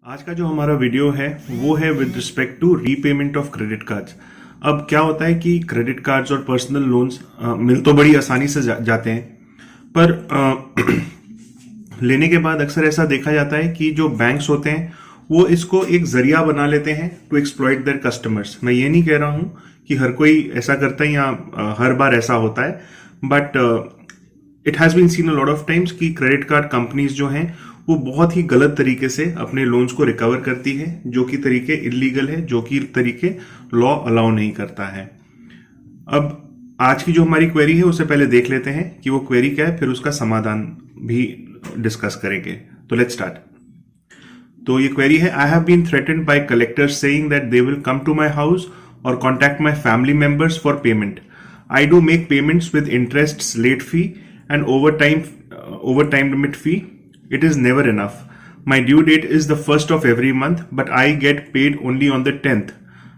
आज का जो हमारा वीडियो है वो है with respect to repayment of credit cards. अब क्या होता है कि क्रेडिट कार्ड्स और पर्सनल लोन्स मिल तो बड़ी आसानी से जाते हैं, पर लेने के बाद अक्सर ऐसा देखा जाता है कि जो बैंक्स होते हैं वो इसको एक जरिया बना लेते हैं टू एक्सप्लॉइट देयर कस्टमर्स। मैं ये नहीं कह रहा हूं कि हर कोई ऐसा करता है या हर बार ऐसा होता है, but it has been seen a lot of times कि क्रेडिट कार्ड कंपनीज जो हैं वो बहुत ही गलत तरीके से अपने लोन्स को रिकवर करती है, जो कि तरीके इलीगल है, जो कि तरीके लॉ अलाउ नहीं करता है। अब आज की जो हमारी क्वेरी है उससे पहले देख लेते हैं कि वो क्वेरी क्या है, फिर उसका समाधान भी डिस्कस करेंगे। तो लेट्स स्टार्ट। तो ये क्वेरी है, I have been threatened by collectors saying that they will come to my house और contact my family members for payment. I do make payments with interest, late fee and over time limit fee. It is never enough. My due date is the 1st of every month, but I get paid only on the 10th.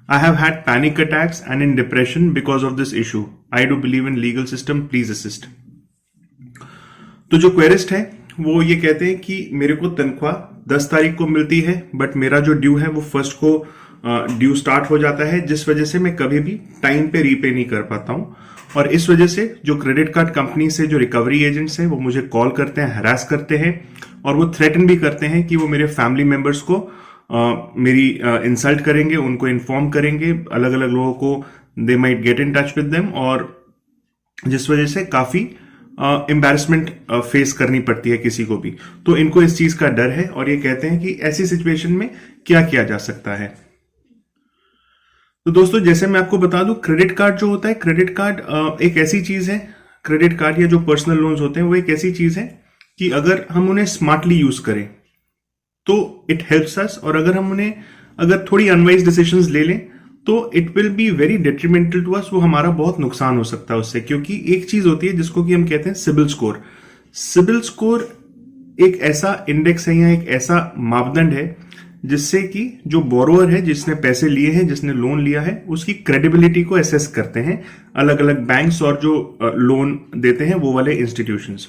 I have had panic attacks and in depression because of this issue. I do believe in legal system. Please assist. तो जो क्वेरिस्ट है वो ये कहते हैं कि मेरे को तनख्वाह 10 तारीख को मिलती है, बट मेरा जो ड्यू है वो 1st को ड्यू स्टार्ट हो जाता है, जिस वजह से मैं कभी भी टाइम पे रीपे नहीं कर पाता हूं। और इस वजह से जो क्रेडिट कार्ड कंपनी से जो रिकवरी एजेंट्स हैं वो मुझे कॉल करते हैं, हरास करते हैं और वो थ्रेटन भी करते हैं कि वो मेरे फैमिली मेंबर्स को मेरी इंसल्ट करेंगे, उनको इन्फॉर्म करेंगे, अलग अलग लोगों को they might get in touch with them, और जिस वजह से काफी एम्बैरेसमेंट फेस करनी पड़ती है किसी को भी। तो इनको इस चीज का डर है और ये कहते हैं कि ऐसी सिचुएशन में क्या किया जा सकता है। तो दोस्तों, जैसे मैं आपको बता दूं, क्रेडिट कार्ड जो होता है, क्रेडिट कार्ड एक ऐसी चीज है, क्रेडिट कार्ड या जो पर्सनल लोन्स होते हैं वो एक ऐसी चीज है कि अगर हम उन्हें स्मार्टली यूज करें तो इट हेल्प्स अस, और अगर हम उन्हें अगर थोड़ी अनवाइज डिसीजंस ले लें तो it will be very detrimental to us. वो हमारा बहुत नुकसान हो सकता है उससे, क्योंकि एक चीज होती है जिसको कि हम कहते हैं सिबिल स्कोर। सिबिल स्कोर एक ऐसा इंडेक्स है या एक ऐसा मापदंड है जिससे कि जो बोरोअर है, जिसने पैसे लिए हैं, जिसने लोन लिया है, उसकी क्रेडिबिलिटी को असेस करते हैं अलग अलग बैंक्स और जो लोन देते हैं वो वाले इंस्टीट्यूशंस।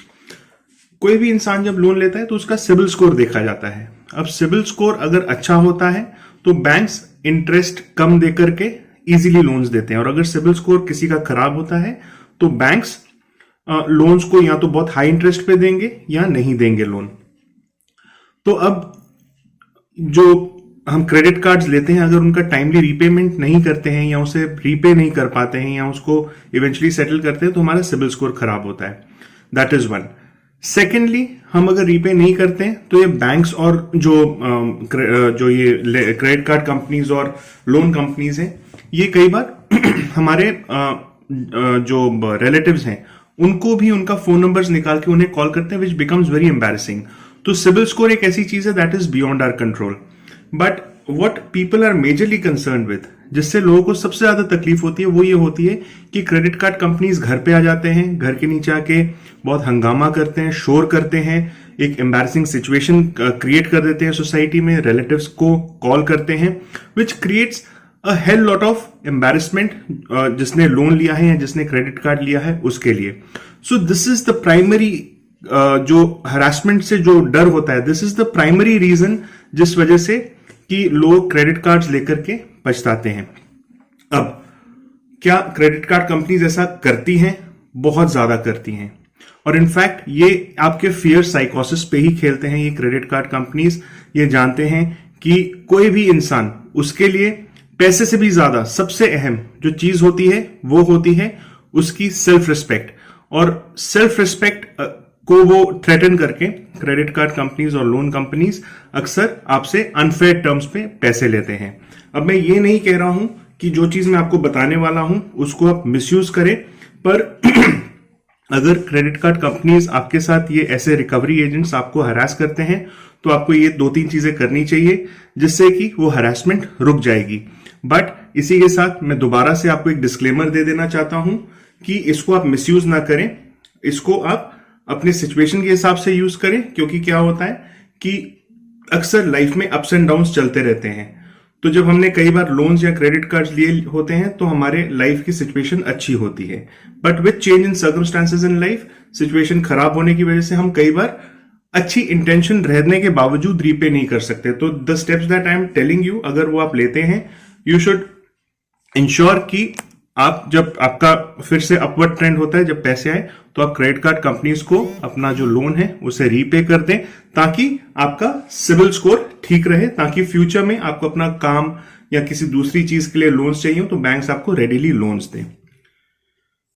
कोई भी इंसान जब लोन लेता है तो उसका सिबिल स्कोर देखा जाता है। अब सिबिल स्कोर अगर अच्छा होता है तो बैंक्स इंटरेस्ट कम दे करके इजीली लोन्स देते हैं, और अगर सिबिल स्कोर किसी का खराब होता है तो बैंक्स लोन्स को या तो बहुत हाई इंटरेस्ट पे देंगे या नहीं देंगे लोन। तो अब जो हम क्रेडिट कार्ड्स लेते हैं, अगर उनका टाइमली रीपेमेंट नहीं करते हैं या उसे रीपे नहीं कर पाते हैं या उसको इवेंचुअली सेटल करते हैं तो हमारा सिबिल स्कोर खराब होता है। That is one. सेकेंडली, हम अगर रीपे नहीं करते हैं तो ये बैंक्स और जो ये क्रेडिट कार्ड कंपनीज और लोन कंपनीज हैं, ये कई बार हमारे जो रिलेटिव्स हैं उनको भी उनका फोन नंबर्स निकाल के उन्हें कॉल करते हैं, विच बिकम्स वेरी एम्बैरेसिंग। तो सिबिल स्कोर एक ऐसी चीज है that is beyond our control, but what people are majorly concerned with, जिससे लोगों को सबसे ज्यादा तकलीफ होती है, वो ये होती है कि क्रेडिट कार्ड कंपनीज घर पे आ जाते हैं, घर के नीचे आके बहुत हंगामा करते हैं, शोर करते हैं, एक एम्बैरेसिंग सिचुएशन क्रिएट कर देते हैं सोसाइटी में, रिलेटिव्स को कॉल करते हैं, which creates a hell lot of embarrassment जिसने लोन लिया है या जिसने क्रेडिट कार्ड लिया है उसके लिए। So this is the primary जो हरासमेंट से जो डर होता है, this is the primary reason जिस वजह से कि लोग क्रेडिट कार्ड्स लेकर के पछताते हैं। अब क्या क्रेडिट कार्ड कंपनीज ऐसा करती हैं? बहुत ज्यादा करती हैं, और इनफैक्ट ये आपके फियर साइकोसिस पे ही खेलते हैं ये क्रेडिट कार्ड कंपनीज। ये जानते हैं कि कोई भी इंसान, उसके लिए पैसे से भी ज्यादा सबसे अहम जो चीज होती है वो होती है उसकी सेल्फ रिस्पेक्ट, और सेल्फ रिस्पेक्ट को वो थ्रेटन करके क्रेडिट कार्ड कंपनीज और लोन कंपनीज अक्सर आपसे अनफेयर टर्म्स पे पैसे लेते हैं। अब मैं ये नहीं कह रहा हूं कि जो चीज मैं आपको बताने वाला हूं उसको आप मिसयूज करें, पर अगर क्रेडिट कार्ड कंपनीज आपके साथ ये ऐसे रिकवरी एजेंट्स आपको हरास करते हैं तो आपको ये 2-3 चीजें करनी चाहिए जिससे कि वो हरासमेंट रुक जाएगी। बट इसी के साथ मैं दोबारा से आपको एक डिस्क्लेमर दे देना चाहता हूं कि इसको आप मिसयूज ना करें, इसको आप अपने सिचुएशन के हिसाब से यूज करें, क्योंकि क्या होता है कि अक्सर लाइफ में अप्स एंड डाउन्स चलते रहते हैं। तो जब हमने कई बार लोन्स या क्रेडिट कार्ड्स लिए होते हैं तो हमारे लाइफ की सिचुएशन अच्छी होती है, but with change in circumstances in life, situation खराब होने की वजह से हम कई बार अच्छी इंटेंशन रहने के बावजूद रीपे नहीं कर सकते। तो the steps that I am telling you, अगर वो आप लेते हैं, यू शुड इंश्योर कि आप जब आपका फिर से अपवर्ड ट्रेंड होता है, जब पैसे आए, तो आप क्रेडिट कार्ड कंपनीज को अपना जो लोन है उसे रीपे कर दें, ताकि आपका सिविल स्कोर ठीक रहे, ताकि फ्यूचर में आपको अपना काम या किसी दूसरी चीज के लिए लोन्स चाहिए हो तो बैंक्स आपको रेडीली लोन्स दें।